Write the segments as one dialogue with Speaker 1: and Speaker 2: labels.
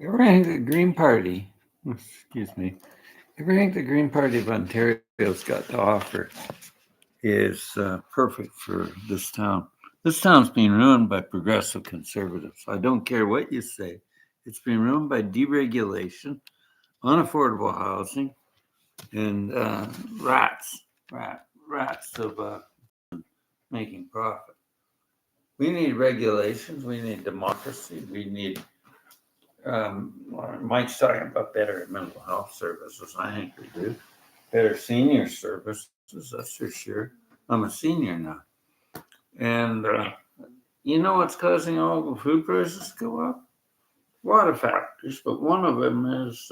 Speaker 1: Everything the Green Party, excuse me, everything the Green Party of Ontario's got to offer is perfect for this town. This town's being ruined by progressive conservatives. I don't care what you say. It's been ruined by deregulation, unaffordable housing, and rats of making profit. We need regulations. We need democracy. We need Mike's talking about better mental health services. I think we do. Better senior services, that's for sure. I'm a senior now. And you know what's causing all the food prices to go up? A lot of factors, but one of them is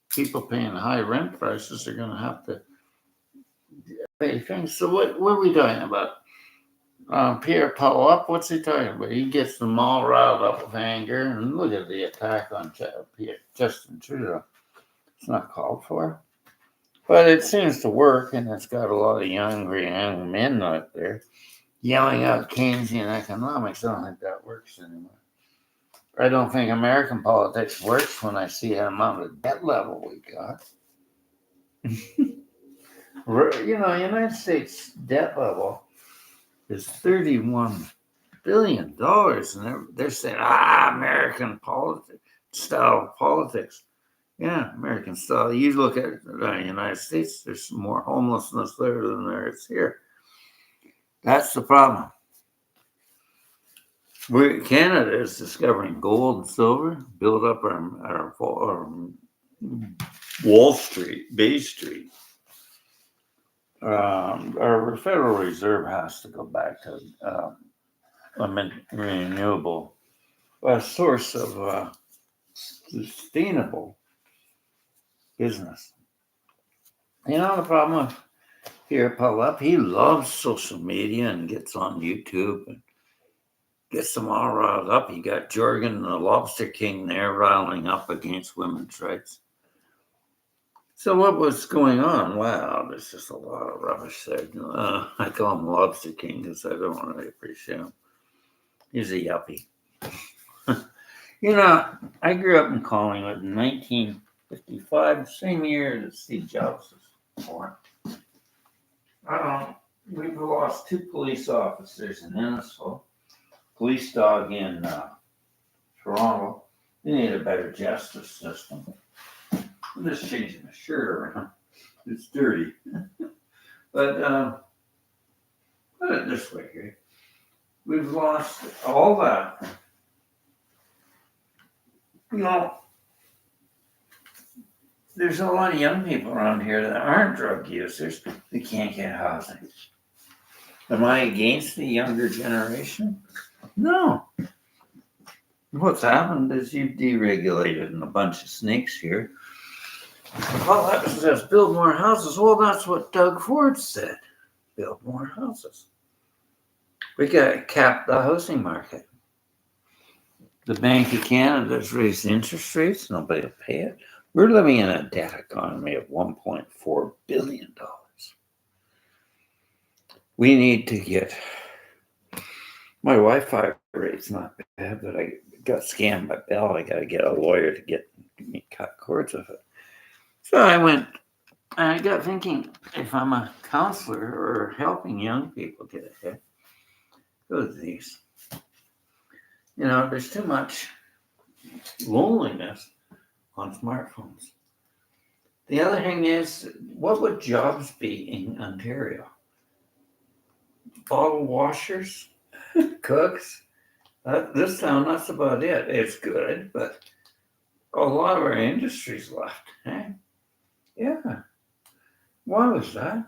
Speaker 1: people paying high rent prices are going to have to pay things. So what are we talking about? Pierre Paul, what's he talking about? He gets them all riled up with anger, and look at the attack on Justin Trudeau. It's not called for, but it seems to work, and it's got a lot of young men out there yelling out Keynesian economics. I don't think that works anymore. I don't think American politics works when I see the amount of debt level we got. United States debt level is $31 billion, and they're saying, American style politics. Yeah, American style. You look at the United States, there's more homelessness there than there is here. That's the problem. Canada is discovering gold and silver, build up our Wall Street, Bay Street. Our Federal Reserve has to go back to a renewable source of sustainable business. You know the problem with Pierre Paul, he loves social media and gets on YouTube and gets them all riled up. You got Jorgen, the Lobster King, there riling up against women's rights. So what was going on? Wow, there's just a lot of rubbish there. I call him Lobster King because I don't really appreciate him. He's a yuppie. I grew up in Collingwood in 1955, the same year that Steve Jobs was born. We've lost 2 police officers in Innisfil, police dog in Toronto. We need a better justice system. I'm just changing my shirt around. It's dirty. But put it this way, Gary. We've lost all that. There's a lot of young people around here that aren't drug users. They can't get housing. Am I against the younger generation? No. What's happened is you've deregulated a bunch of snakes here. All that says build more houses. Well, that's what Doug Ford said. Build more houses. We got to cap the housing market. The Bank of Canada's raised interest rates. Nobody will pay it. We're living in a debt economy of $1.4 billion. We need to get... My Wi-Fi rate's not bad, but I got scammed by Bell. I got to get a lawyer to get me cut cords of it. So I got thinking, if I'm a counselor or helping young people get ahead, go to these. There's too much loneliness on smartphones. The other thing is, what would jobs be in Ontario? Bottle washers, cooks. This town, that's about it. It's good, but a lot of our industry's left. Eh? Yeah. Why was that?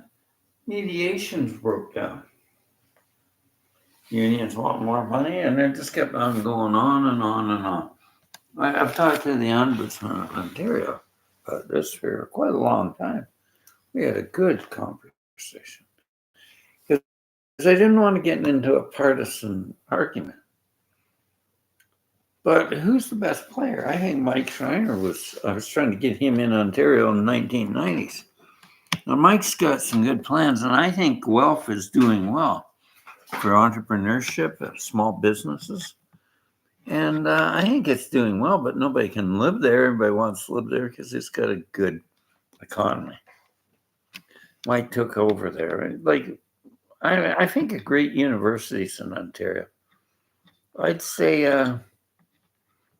Speaker 1: Mediations broke down. Unions want more money, and it just kept on going on and on and on. I've talked to the Ombudsman of Ontario about this for quite a long time. We had a good conversation. Because I didn't want to get into a partisan argument. But who's the best player? I think Mike Schreiner I was trying to get him in Ontario in the 1990s. Now, Mike's got some good plans, and I think Guelph is doing well for entrepreneurship and small businesses. And I think it's doing well, but nobody can live there. Everybody wants to live there because it's got a good economy. Mike took over there. Like, I think a great universities in Ontario. I'd say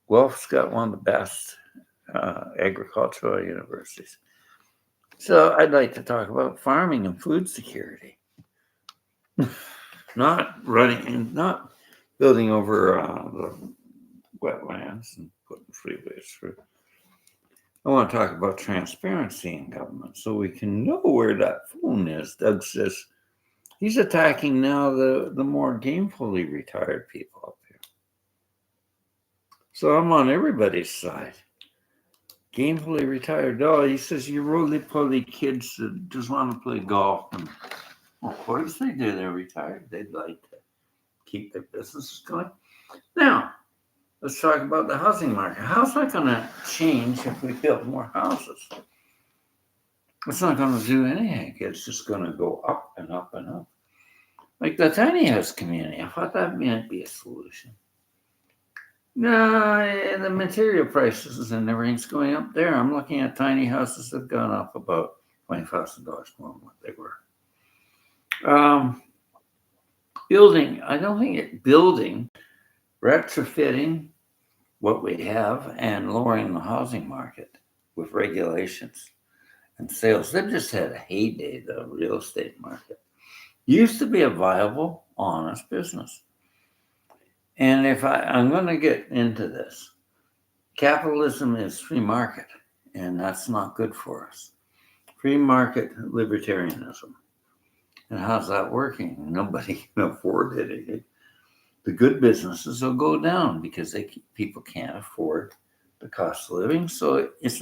Speaker 1: Guelph's got one of the best agricultural universities. So I'd like to talk about farming and food security, not building over the wetlands and putting freeways through. I want to talk about transparency in government so we can know where that phone is. Doug says he's attacking now the more gainfully retired people up here. So I'm on everybody's side. Gainfully retired. Oh, he says you roly-poly kids that just want to play golf. And of course they do. They're retired. They'd like to keep their businesses going. Now, let's talk about the housing market. How's that going to change if we build more houses? It's not going to do anything. It's just going to go up and up and up. Like the tiny house community, I thought that might be a solution. No, the material prices and everything's going up there. I'm looking at tiny houses that have gone up about $20,000 more than what they were. Building, I don't think building, retrofitting what we have and lowering the housing market with regulations and sales. They've just had a heyday, the real estate market. Used to be a viable, honest business. And if I'm going to get into this, capitalism is free market, and that's not good for us. Free market libertarianism. And how's that working? Nobody can afford it. The good businesses will go down because people can't afford the cost of living. So it's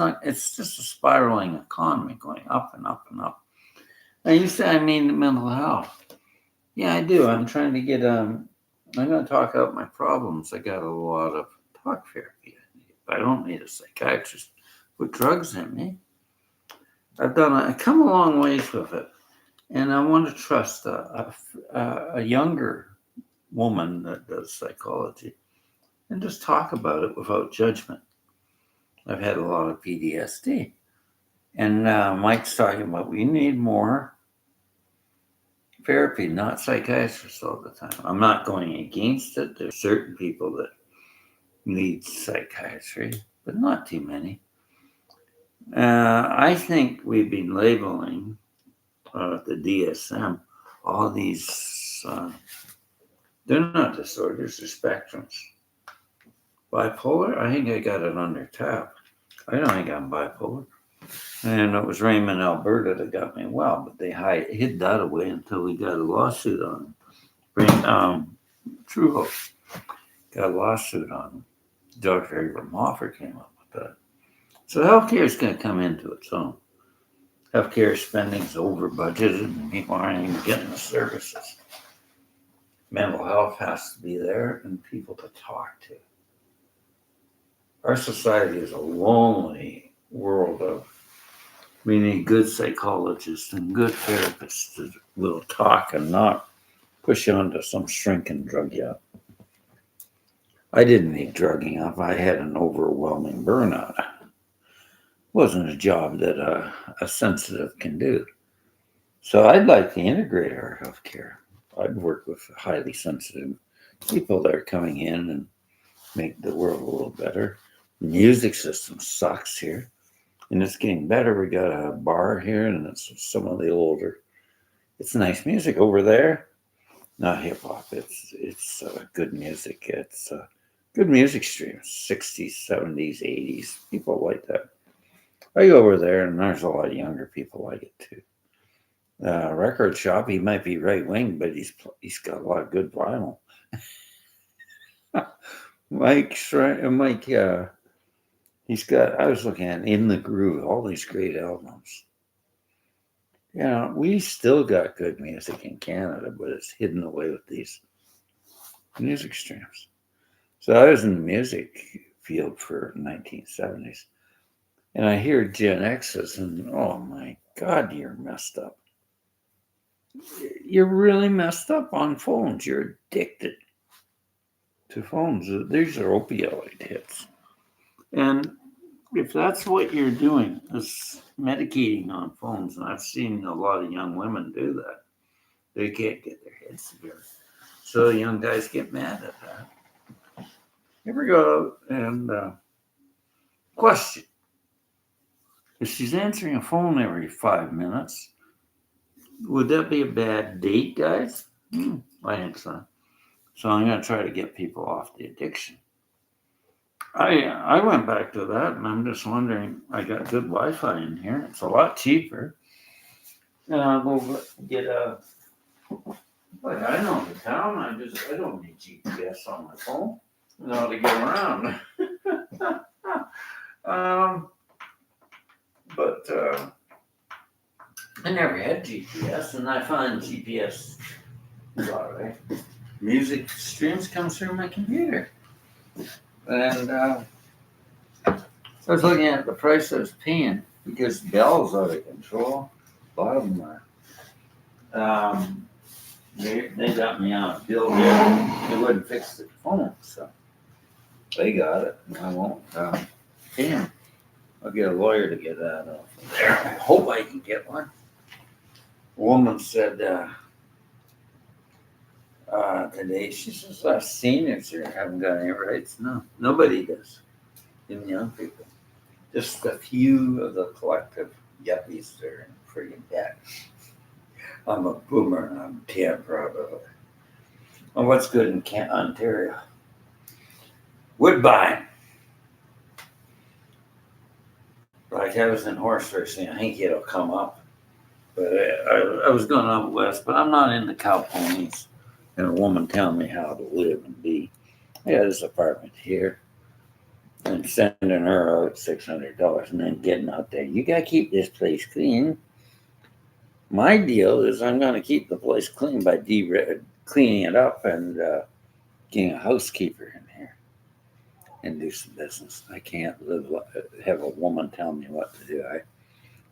Speaker 1: just a spiraling economy going up and up and up. Now you say I mean mental health. Yeah, I do. I'm trying to get I'm going to talk out my problems. I got a lot of talk therapy. I don't need a psychiatrist put drugs in me. I come a long ways with it, and I want to trust a younger woman that does psychology and just talk about it without judgment. I've had a lot of PTSD, and Mike's talking about we need more therapy, not psychiatrists all the time. I'm not going against it. There's certain people that need psychiatry, but not too many. I think we've been labeling the DSM all these. They're not disorders; they're spectrums. Bipolar? I think I got it under tap. I don't think I'm bipolar. And it was Raymond, Alberta that got me well, but they hid that away until we got a lawsuit on him. True Hope got a lawsuit on him. Dr. Abraham Hoffer came up with that. So healthcare is going to come into its own. Healthcare spending is over budgeted and people aren't even getting the services. Mental health has to be there and people to talk to. Our society is a lonely world of we need good psychologists and good therapists that will talk and not push you onto some shrink and drug you up. I didn't need drugging up. I had an overwhelming burnout. It wasn't a job that a sensitive can do. So I'd like to integrate our healthcare. I'd work with highly sensitive people that are coming in and make the world a little better. The music system sucks here. And it's getting better. We got a bar here, and it's some of the older. It's nice music over there. Not hip hop. It's good music. It's good music streams. 60s, 70s, 80s. People like that. I go over there, and there's a lot of younger people like it too. Record shop. He might be right wing, but he's got a lot of good vinyl. Mike. He's got, I was looking at In the Groove, all these great albums. You know, we still got good music in Canada, but it's hidden away with these music streams. So I was in the music field for 1970s. And I hear Gen X's and, oh my God, you're messed up. You're really messed up on phones. You're addicted to phones. These are opioid hits. And if that's what you're doing, is medicating on phones, and I've seen a lot of young women do that, they can't get their heads together. So young guys get mad at that. Here we go. And question. If she's answering a phone every 5 minutes, would that be a bad date, guys? I think so. So I'm going to try to get people off the addiction. I went back to that, and I'm just wondering, I got good Wi-Fi in here. It's a lot cheaper. And I'll go get a, like, I know the town. I don't need GPS on my phone. I know how to get around. But I never had GPS, and I find GPS is all right. Music streams come through my computer. And I was looking at the price I was paying because Bell's out of control. A lot of them are. They got me on a bill there. They wouldn't fix the phone, so they got it. I won't pay them. I'll get a lawyer to get that off there. I hope I can get one. A woman said today, she says, us seniors here haven't got any rights. No, nobody does. Even young people. Just a few of the collective yuppies that are in friggin' debt. I'm a boomer and I'm damn proud of it. Well, what's good in Ontario? Woodbine. Like I was in horse racing, I think it'll come up. But I was going out west, but I'm not into cow ponies and a woman telling me how to live and be. I got this apartment here and sending her out $600 and then getting out there. You got to keep this place clean. My deal is I'm going to keep the place clean by cleaning it up and getting a housekeeper in here and do some business. I can't have a woman tell me what to do.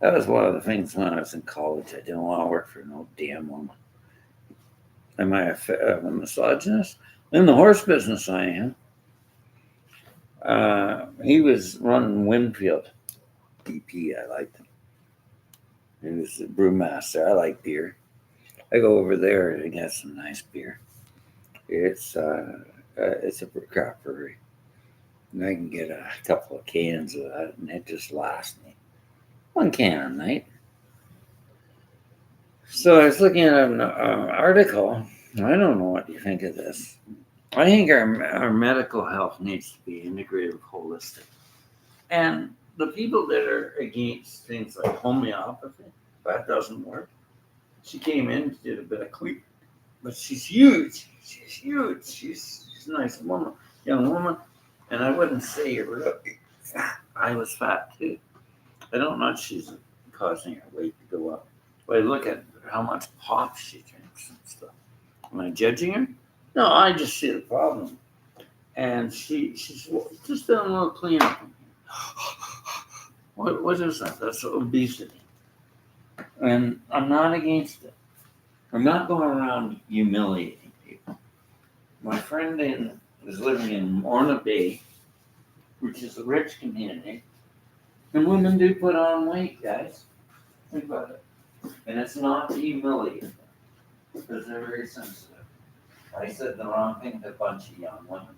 Speaker 1: That was one of the things when I was in college. I didn't want to work for no damn woman. Am I a misogynist? In the horse business, I am. He was running Winfield DP. I liked him. He was the brewmaster. I like beer. I go over there and get some nice beer. It's a craft brewery. And I can get a couple of cans of that, and it just lasts me. One can a night. So I was looking at an article. I don't know what you think of this. I think our medical health needs to be integrative, holistic. And the people that are against things like homeopathy, that doesn't work. She came in, did a bit of clean, but she's huge. She's huge. She's a nice woman, young woman. And I wouldn't say her. I was fat too. I don't know if she's causing her weight to go up. But I look at how much pop she drinks and stuff. Am I judging her? No, I just see the problem. And she's just done a little cleanup. What is that? That's obesity. And I'm not against it. I'm not going around humiliating people. My friend is living in Morna Bay, which is a rich community. And women do put on weight, guys. Think about it. And it's not to humiliate them, because they're very sensitive. I said the wrong thing to a bunch of young women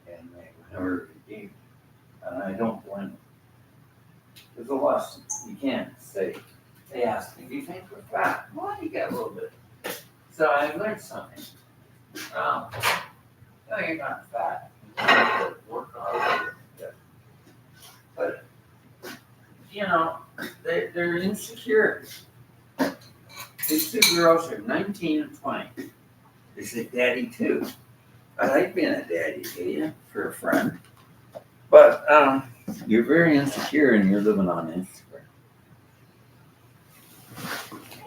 Speaker 1: here, and they were never redeemed. And I don't blame them. There's a lesson. You can't say, they ask me, do you think we're fat? Well, you got a little bit. So I learned something. No, you're not fat. You work hard. But, they're insecure. These two girls are 19 and 20. They say, Daddy, too. I like being a daddy to you for a friend. But you're very insecure and you're living on Instagram.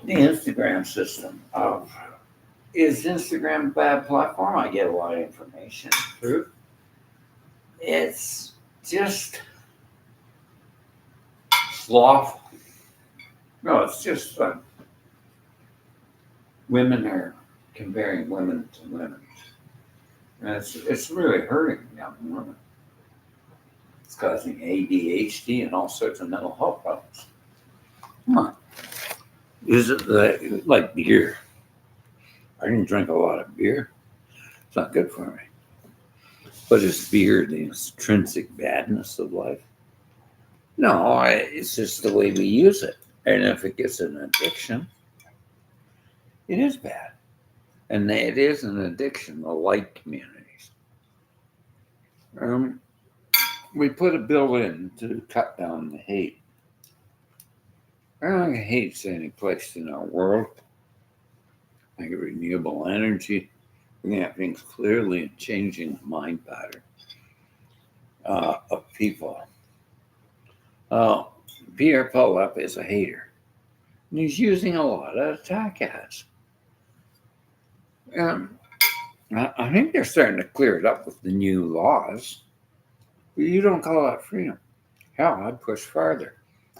Speaker 1: The Instagram system. Is Instagram a bad platform? I get a lot of information through. It's just slothful. No, it's just fun. Women are comparing women to women. And it's really hurting young women. It's causing ADHD and all sorts of mental health problems. Come on. Is it like beer? I didn't drink a lot of beer. It's not good for me. But is beer the intrinsic badness of life? No, it's just the way we use it. And if it gets an addiction, it is bad. And it is an addiction to like communities. We put a bill in to cut down the hate. I don't think hate's any place in our world. I think renewable energy, looking at things clearly and changing the mind pattern of people. Pierre Pawlep is a hater. And he's using a lot of attack ads. I think they're starting to clear it up with the new laws. But you don't call that freedom. Hell, I'd push farther.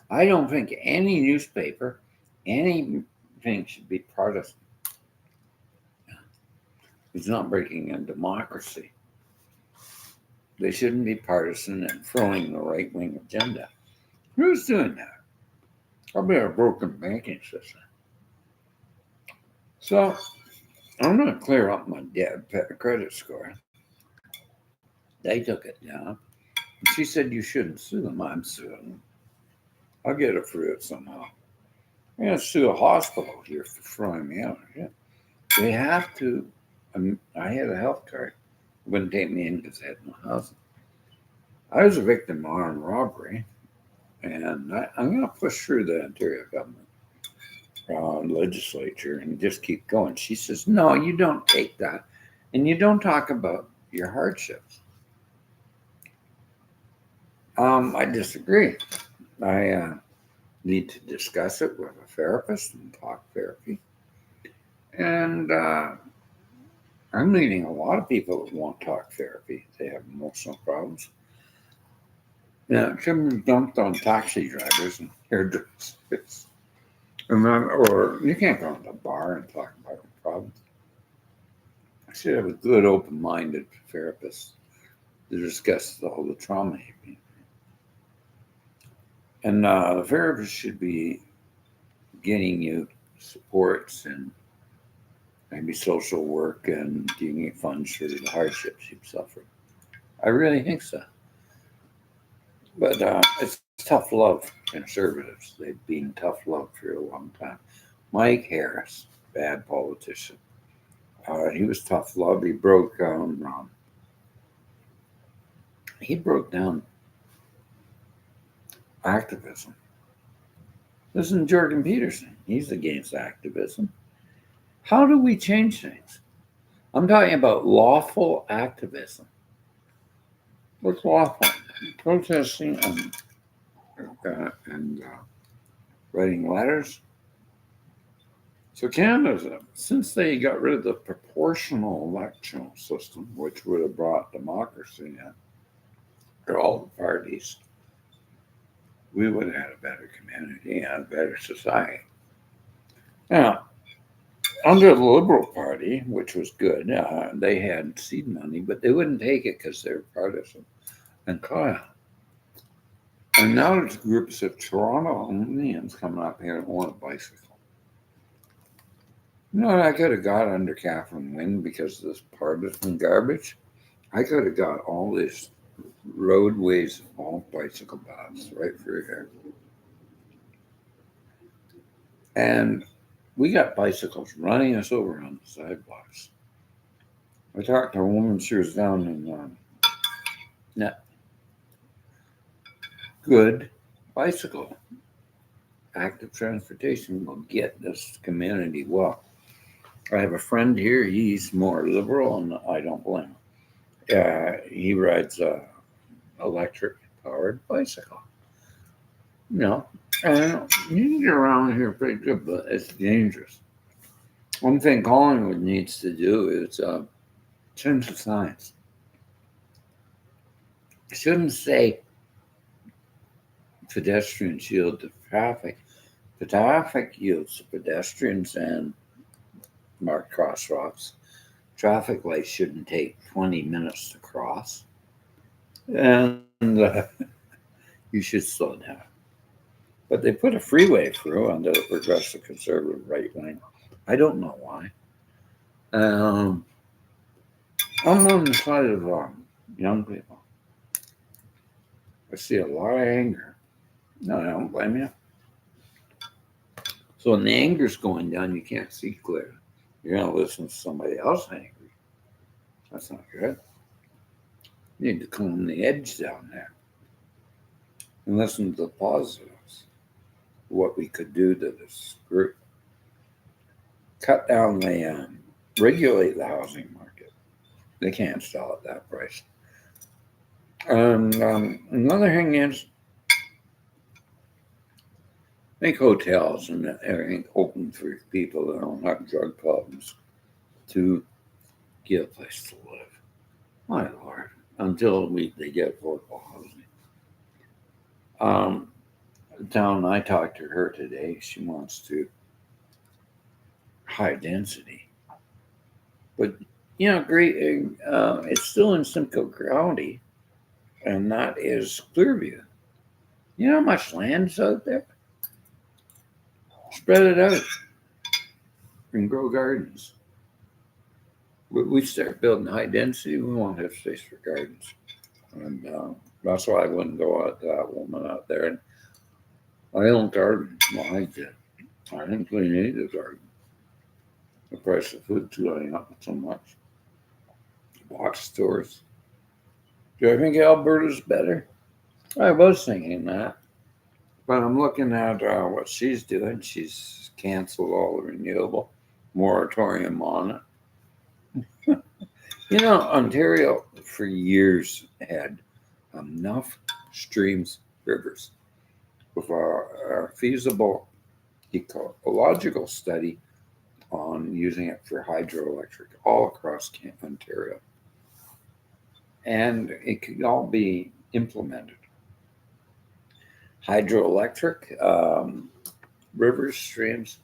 Speaker 1: I don't think any newspaper, anything should be partisan. It's not breaking a democracy. They shouldn't be partisan and throwing the right-wing agenda. Who's doing that? Probably a broken banking system. So I'm going to clear up my debt credit score. They took it down. She said you shouldn't sue them. I'm suing them. I'll get it through it somehow. I'm going to sue a hospital here for throwing me out. Yeah. They have to. I had a health card. It wouldn't take me in because I had no housing. I was a victim of armed robbery, and I'm going to push through the Ontario government legislature and just keep going. She says, no, you don't take that, and you don't talk about your hardships. I disagree. I need to discuss it with a therapist and talk therapy. And I'm meeting a lot of people that want talk therapy. They have emotional problems. Yeah, Jim dumped on taxi drivers and hairdressers. Or you can't go to a bar and talk about your problems. I should have a good, open-minded therapist to discuss all the trauma you've been through. And the therapist should be getting you supports and maybe social work and giving you funds for the hardships you've suffered. I really think so. But it's tough love, conservatives. They've been tough love for a long time. Mike Harris, bad politician. He was tough love. He broke down activism. Listen to Jordan Peterson. He's against activism. How do we change things? I'm talking about lawful activism. What's lawful? Protesting and writing letters. So Canada, since they got rid of the proportional electoral system, which would have brought democracy in to all the parties, we would have had a better community and a better society. Now, under the Liberal Party, which was good, they had seed money, but they wouldn't take it because they were partisan and Kyle. And now there's groups of Torontoians coming up here and want a bicycle. You know what I could have got under Catherine Wynne because of this partisan garbage? I could have got all these roadways, all bicycle paths right through here. And we got bicycles running us over on the sidewalks. I talked to a woman, she was down in good bicycle. Active transportation will get this community well. I have a friend here, he's more liberal, and I don't blame him. He rides a electric-powered bicycle. You know, and you can get around here pretty good, but it's dangerous. One thing Collingwood needs to do is change the signs. It shouldn't say pedestrians yield to traffic. The traffic yields to pedestrians and marked crosswalks. traffic lights shouldn't take 20 minutes to cross. And you should slow down. But they put a freeway through under the progressive conservative right wing. I don't know why. Um, I'm on the side of young people. I see a lot of anger. No, I don't blame you. So when the anger's going down, you can't see clear. You're going to listen to somebody else angry. That's not good. You need to comb the edge down there and listen to the positives. What we could do to this group. Cut down the, regulate the housing market. They can't sell at that price. And another thing is, make hotels and everything open for people that don't have drug problems to get a place to live. My Lord, until they get affordable housing. The town I talked to her today, she wants to high density, but great. It's still in Simcoe County, and that is Clearview. You know how much land's out there? Spread it out and grow gardens. We start building high density, we won't have space for gardens. And that's why I wouldn't go out to that woman out there. And I don't garden. Well, I did. I didn't really need a garden. The price of food's going up so much. Box stores. Do I think Alberta's better? I was thinking that. But I'm looking at what she's doing. She's canceled all the renewable moratorium on it. Ontario for years had enough streams, rivers, with a feasible ecological study on using it for hydroelectric all across Ontario. And it could all be implemented. Hydroelectric, rivers, streams,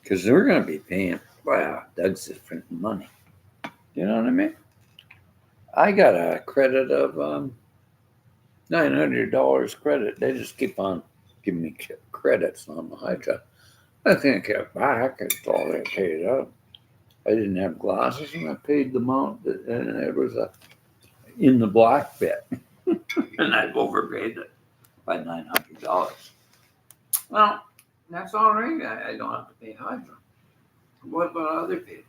Speaker 1: because we're going to be paying, wow, Doug's is printing money. You know what I mean? I got a credit of $900 credit. They just keep on giving me credits on the hydro. I think I kept back. That's all they paid up. I didn't have glasses, and I paid the amount, and it was in the black bit. And I overpaid it by $900. Well, that's all right. I don't have to pay hydro. What about other people?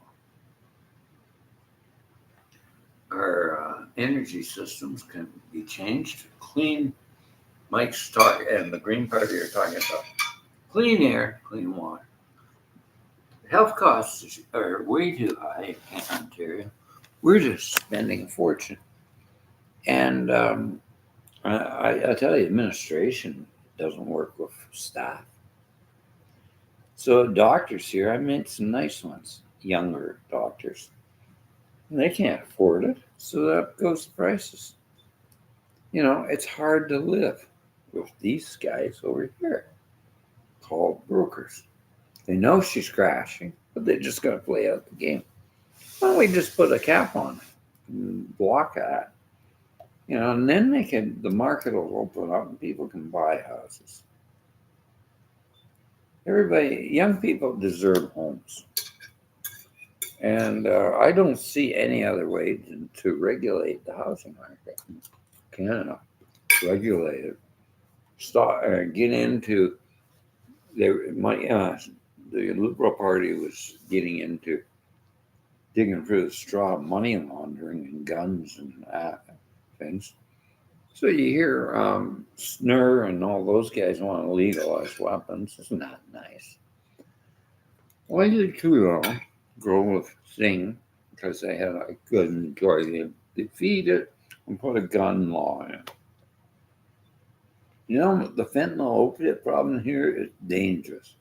Speaker 1: Our energy systems can be changed to clean. Mike's talking, and the Green Party are talking about clean air, clean water. Health costs are way too high in Ontario. We're just spending a fortune. And I tell you, administration doesn't work with staff. So doctors here, I met some nice ones, younger doctors. They can't afford it, so that goes the prices. It's hard to live with these guys over here called brokers. They know she's crashing, but they just got to play out the game. Why don't we just put a cap on it and block that? And then the market will open up and people can buy houses. Young people deserve homes. And I don't see any other way to regulate the housing market in Canada. Regulate it. Get into the Liberal Party was getting into digging through the straw of money laundering and guns and things. So you hear Snur and all those guys want to legalize weapons. Isn't that nice? Why did Trudeau go with Singh? Because they had a good majority. They defeat it and put a gun law in. The fentanyl opiate problem here is dangerous.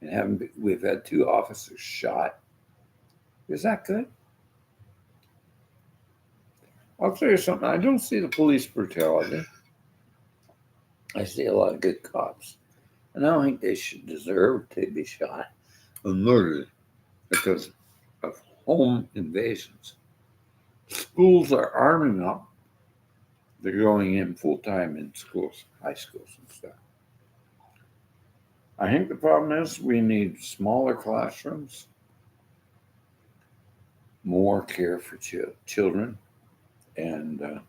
Speaker 1: And we've had 2 officers shot. Is that good? I'll tell you something. I don't see the police brutality. I see a lot of good cops. And I don't think they should deserve to be shot and murdered because of home invasions. Schools are arming up. They're going in full time in schools, high schools and stuff. I think the problem is we need smaller classrooms, more care for children, and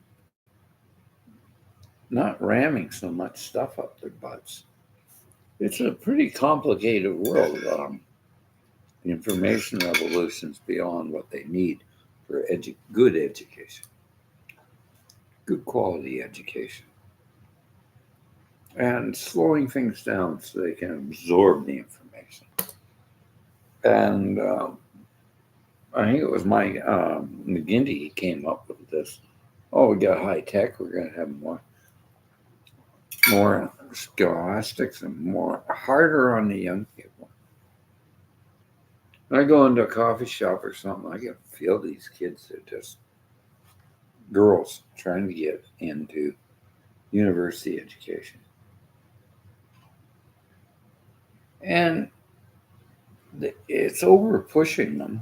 Speaker 1: not ramming so much stuff up their butts. It's a pretty complicated world. The information revolution's beyond what they need for good education, good quality education, and slowing things down so they can absorb the information. And I think it was Mike McGinty came up with this. Oh, we got high tech. We're going to have more scholastics and more harder on the young people. When I go into a coffee shop or something, I can feel these kids are just girls trying to get into university education. And it's over pushing them.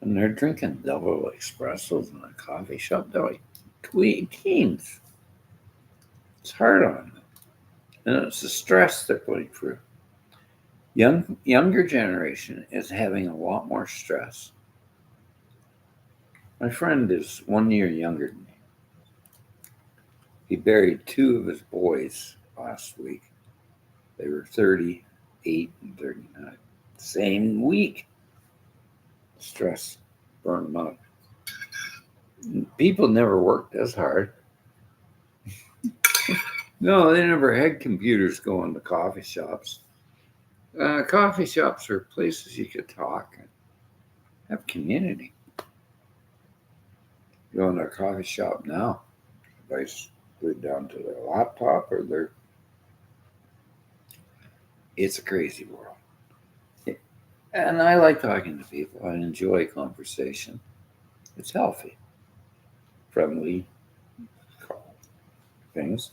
Speaker 1: And they're drinking double espressos in a coffee shop. They're like teens. It's hard on them. And it's the stress they're putting through. Younger generation is having a lot more stress. My friend is 1 year younger than me. He buried 2 of his boys last week. They were 38 and 39. Same week. Stress burned them out. People never worked as hard. No, they never had computers going to coffee shops. Coffee shops are places you could talk and have community. You go into a coffee shop now, everybody's glued down to their laptop or it's a crazy world. And I like talking to people. I enjoy conversation. It's healthy, friendly things.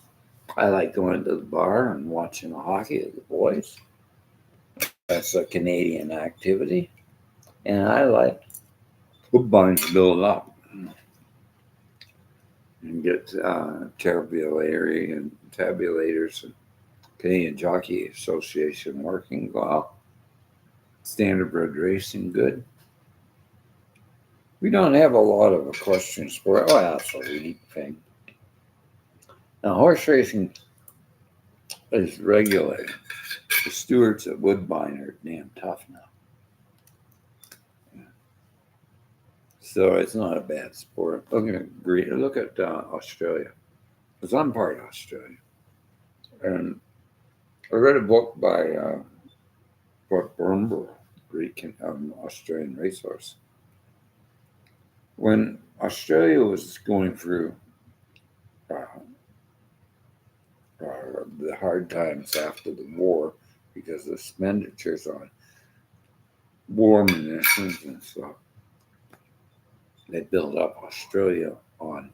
Speaker 1: I like going to the bar and watching the hockey with the boys. That's a Canadian activity. And I like Woodbines build up and get tabulators and Canadian Jockey Association working well. Standardbred racing good. We don't have a lot of equestrian sport. Oh, that's a elite thing. Now, horse racing is regulated. The stewards at Woodbine are damn tough now. So it's not a bad sport. Look at Australia. Because I'm part of Australia. And I read a book by Burnborough, Greek Australian racehorse. When Australia was going through the hard times after the war because of expenditures on war munitions and stuff, they built up Australia on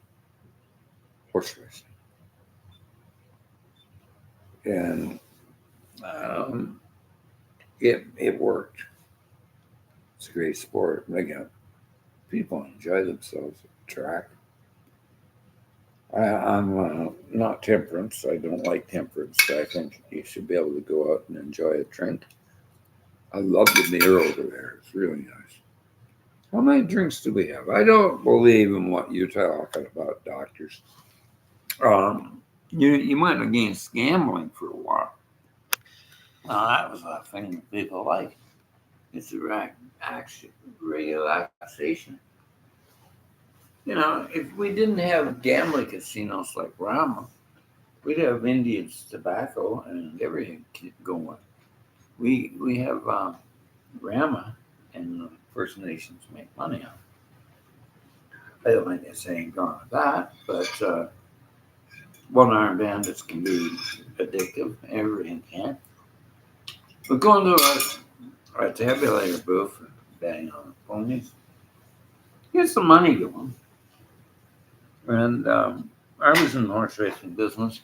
Speaker 1: horse racing. And it worked. It's a great sport. People enjoy themselves at the track. I'm not temperance. I don't like temperance. I think you should be able to go out and enjoy a drink. I love the beer over there. It's really nice. How many drinks do we have? I don't believe in what you're talking about, doctors. You went against gambling for a while. That was a thing that people like. It's a relaxation. You know, if we didn't have gambling casinos like Rama, we'd have Indians tobacco and everything going. We have Rama and the First Nations make money on it. I don't think it's saying gone with that, but one-armed bandits can be addictive. Everything can. But going to a tabulator booth and betting on the ponies, get some money going. And I was in the horse racing business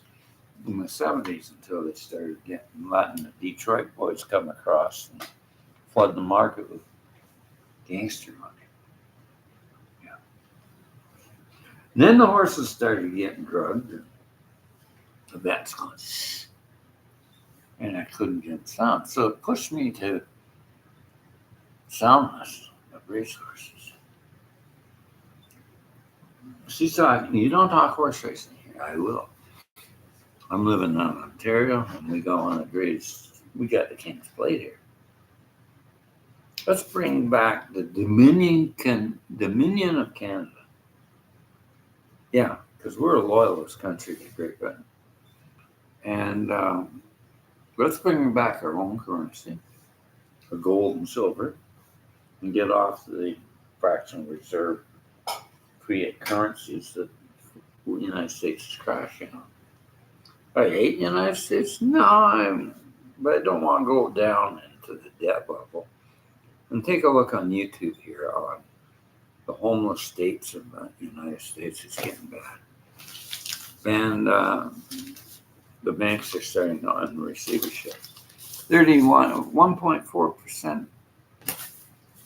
Speaker 1: in the 70s until they started letting the Detroit boys come across and flood the market with gangster money. And then the horses started getting drugged. And the vet's going, shh, and I couldn't get sound. So it pushed me to soundness of racehorses. She's talking, you don't talk horse racing here. I will. I'm living in Ontario, and we go on the greatest. We got the King's Plate here. Let's bring back the Dominion of Canada. Yeah, because we're a loyalist country to Great Britain. And let's bring back our own currency, our gold and silver, and get off the fractional reserve, create currencies that the United States is crashing on. I hate the United States? No, but I don't want to go down into the debt level. And take a look on YouTube here on the homeless states of the United States. It's getting bad. And the banks are starting on receivership. 1.4%.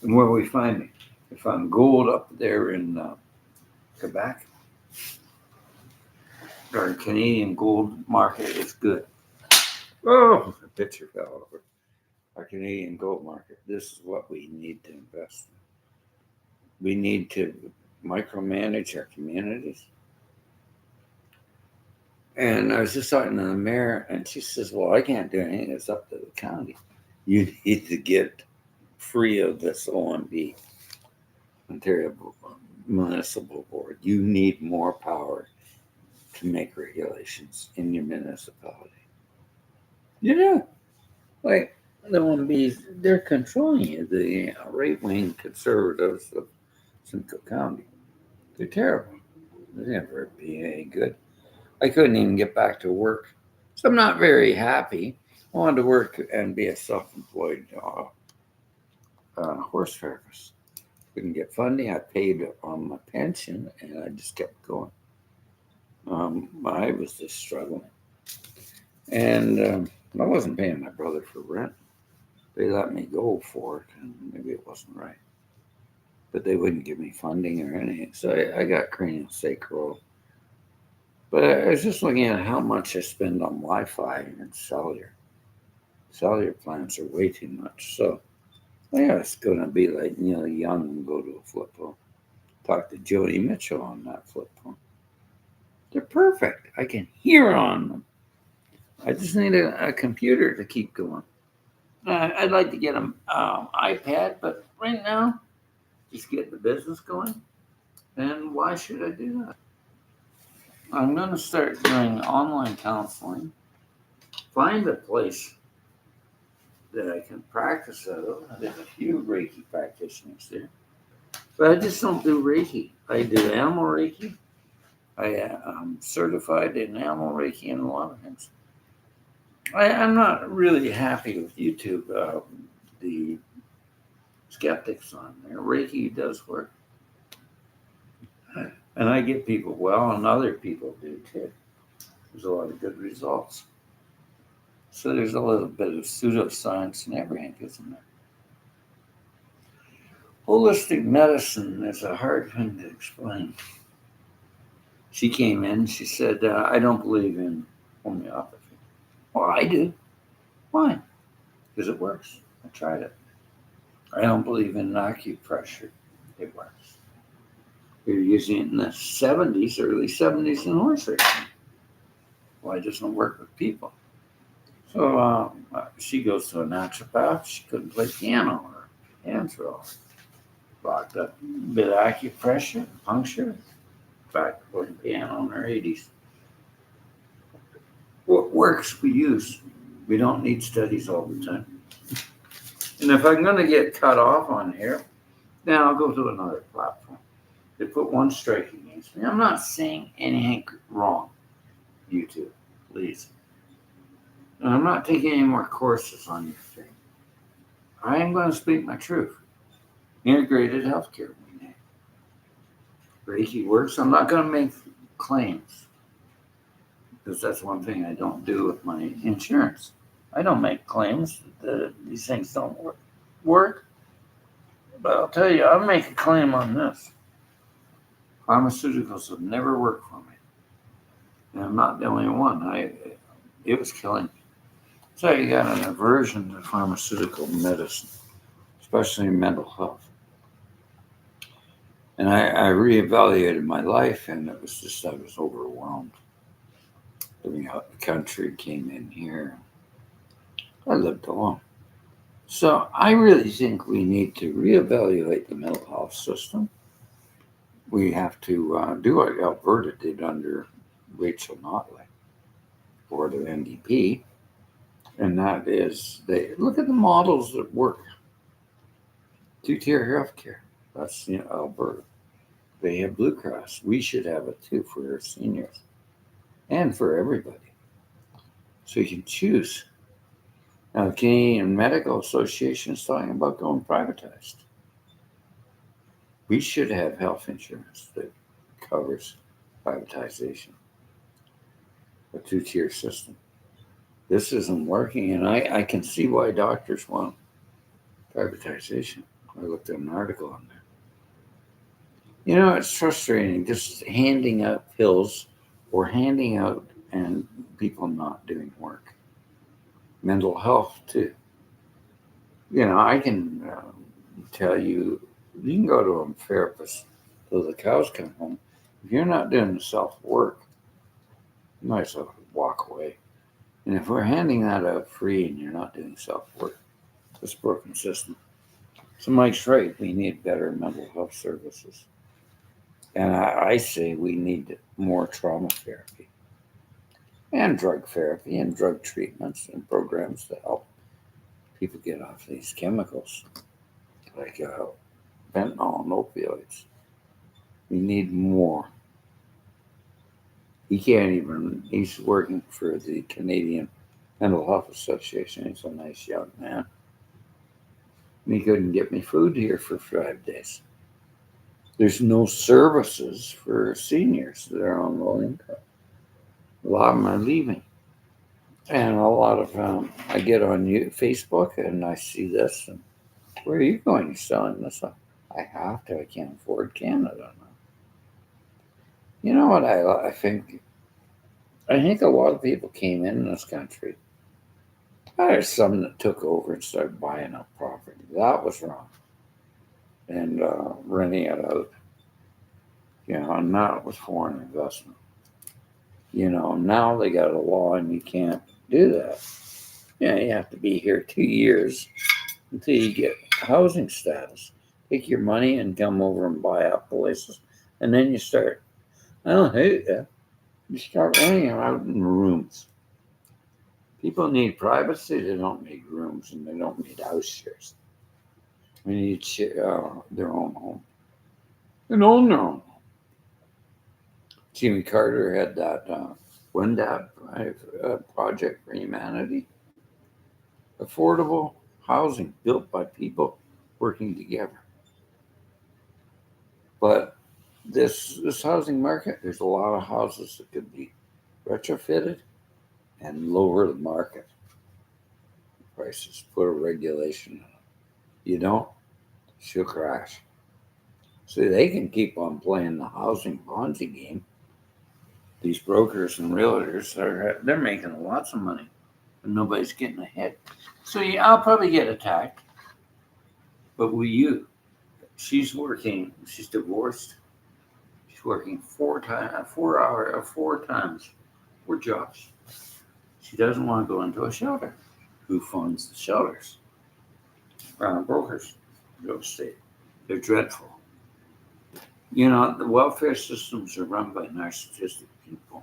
Speaker 1: And where we find it? We found gold up there in Quebec. Our Canadian gold market is good. Oh, the picture fell over. Our Canadian gold market. This is what we need to invest in. We need to micromanage our communities. And I was just talking to the mayor, and she says, well, I can't do anything. It's up to the county. You need to get free of this OMB, Ontario Municipal Board. You need more power to make regulations in your municipality. You know, like the OMBs, they're controlling you, the right-wing conservatives of Simcoe County. They're terrible. They're never be any good. I couldn't even get back to work. So I'm not very happy. I wanted to work and be a self-employed horse therapist. Couldn't get funding. I paid on my pension, and I just kept going. I was just struggling. And I wasn't paying my brother for rent. They let me go for it, and maybe it wasn't right. But they wouldn't give me funding or anything. So I got cranial sacral. But I was just looking at how much I spend on Wi-Fi and cellular. Cellular plans are way too much. So, yeah, it's going to be like Neil Young and go to a flip phone. Talk to Joni Mitchell on that flip phone. They're perfect. I can hear on them. I just need a computer to keep going. I'd like to get an iPad, but right now, just get the business going. And why should I do that? I'm going to start doing online counseling. Find a place that I can practice out of. There's a few Reiki practitioners there. But I just don't do Reiki. I do animal Reiki. I am certified in animal Reiki and a lot of things. I'm not really happy with YouTube. The skeptics on there. Reiki does work. And I get people well, and other people do too. There's a lot of good results. So there's a little bit of pseudoscience and everything, isn't there? Holistic medicine is a hard thing to explain. She came in, she said, I don't believe in homeopathy. Well, I do. Why? Because it works. I tried it. I don't believe in acupressure. It works. We were using it in the 70s, early 70s in horse racing. Why doesn't it work with people? So she goes to a naturopath. She couldn't play piano. Her hands were all locked up. A bit of acupressure, puncture. Back to playing piano in her 80s. What works, we use. We don't need studies all the time. And if I'm going to get cut off on here, then I'll go to another platform. They put one strike against me. I'm not saying anything wrong, YouTube, please. And I'm not taking any more courses on your thing. I am going to speak my truth. Integrated healthcare we need. Reiki works. I'm not going to make claims, because that's one thing I don't do with my insurance. I don't make claims that these things don't work. But I'll tell you, I'll make a claim on this. Pharmaceuticals have never worked for me. And I'm not the only one. It was killing me. So you got an aversion to pharmaceutical medicine, especially in mental health. And I reevaluated my life, and it was just I was overwhelmed. Living out in the country, came in here. I lived alone. So I really think we need to reevaluate the mental health system. We have to do what Alberta did under Rachel Notley, board of NDP, and that is they look at the models that work. Two-tier healthcare. That's Alberta. They have Blue Cross. We should have it too for our seniors and for everybody. So you can choose. Now, the Canadian Medical Association is talking about going privatized. We should have health insurance that covers privatization, a two-tier system. This isn't working, and I can see why doctors want privatization. I looked at an article on there. It's frustrating just handing out pills or handing out and people not doing work. Mental health, too. I can tell you, you can go to a therapist till the cows come home. If you're not doing the self-work, you might as well walk away. And if we're handing that out free and you're not doing self-work, it's a broken system. So Mike's right. We need better mental health services. And I say we need more trauma therapy and drug therapy and drug treatments and programs to help people get off these chemicals like fentanyl and opioids. We need more. He's working for the Canadian Mental Health Association. He's a nice young man. And he couldn't get me food here for 5 days. There's no services for seniors that are on low income. A lot of them are leaving. And a lot of I get on Facebook and I see this. And where are you going? You're selling this? I have to. I can't afford Canada now. You know what I think? I think a lot of people came in this country. There's some that took over and started buying up property. That was wrong. And renting it out. And that was foreign investment. Now they got a law and you can't do that. You have to be here 2 years until you get housing status. Take your money and come over and buy up places. And then you start. I don't hate that. You start renting them out in rooms. People need privacy. They don't need rooms and they don't need house shares. They need their own home. And own their own home. Jimmy Carter had that WNDAP Project for Humanity. Affordable housing built by people working together. But this housing market, there's a lot of houses that could be retrofitted and lower the market prices. Put a regulation on it. You don't, she'll crash. See, they can keep on playing the housing Ponzi game. These brokers and realtors they're making lots of money, but nobody's getting ahead. So I'll probably get attacked. But will you? She's working. She's divorced. She's working 4 times, 4 jobs. She doesn't want to go into a shelter. Who funds the shelters? Brokers, real estate. They're dreadful. The welfare systems are run by narcissistic people.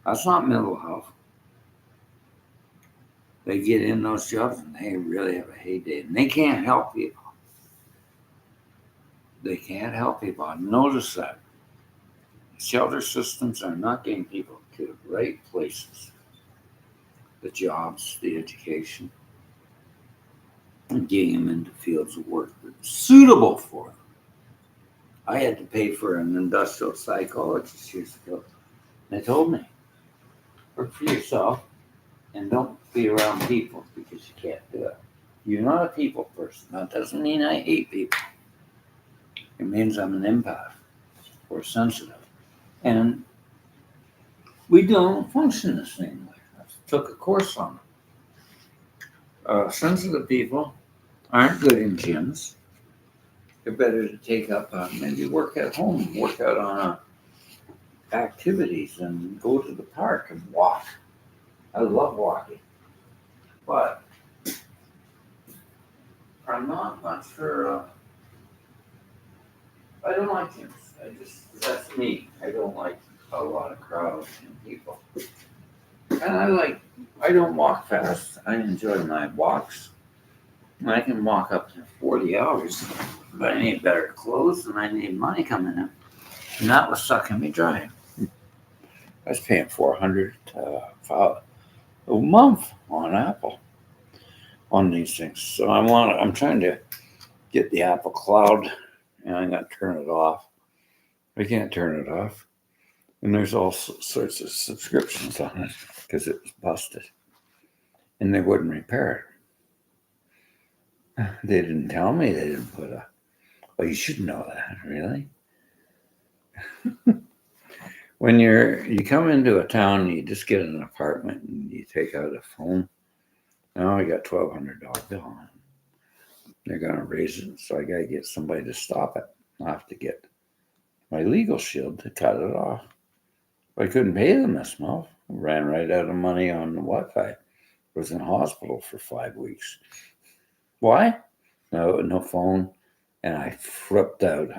Speaker 1: That's not mental health. They get in those jobs and they really have a heyday. And they can't help people. They can't help people. I've noticed that. Shelter systems are not getting people to the right places. The jobs, the education, and getting them into fields of work that's suitable for them. I had to pay for an industrial psychologist years ago. They told me, work for yourself and don't be around people because you can't do it. You're not a people person. That doesn't mean I hate people. It means I'm an empath. We're sensitive. And we don't function the same way. I took a course on it. Sensitive people aren't good in gyms. They're better to take up maybe work at home, work out on activities and go to the park and walk. I love walking. But I'm not much for, I don't like gyms. That's me. I don't like a lot of crowds and people. And I don't walk fast. I enjoy my walks. I can walk up to 40 hours, but I need better clothes and I need money coming in. And that was sucking me dry. I was paying $400 a month on Apple on these things. So I'm trying to get the Apple Cloud, and I got to turn it off. I can't turn it off. And there's all sorts of subscriptions on it because it was busted. And they wouldn't repair it. They didn't tell me they didn't put well, you should know that, really. When you come into a town and you just get an apartment and you take out a phone, now I got $1,200 bill on it. They're going to raise it, so I got to get somebody to stop it. I'll have to get my legal shield to cut it off. I couldn't pay them this month. I ran right out of money on the Wi-Fi. I was in hospital for 5 weeks. Why? No phone. And I flipped out.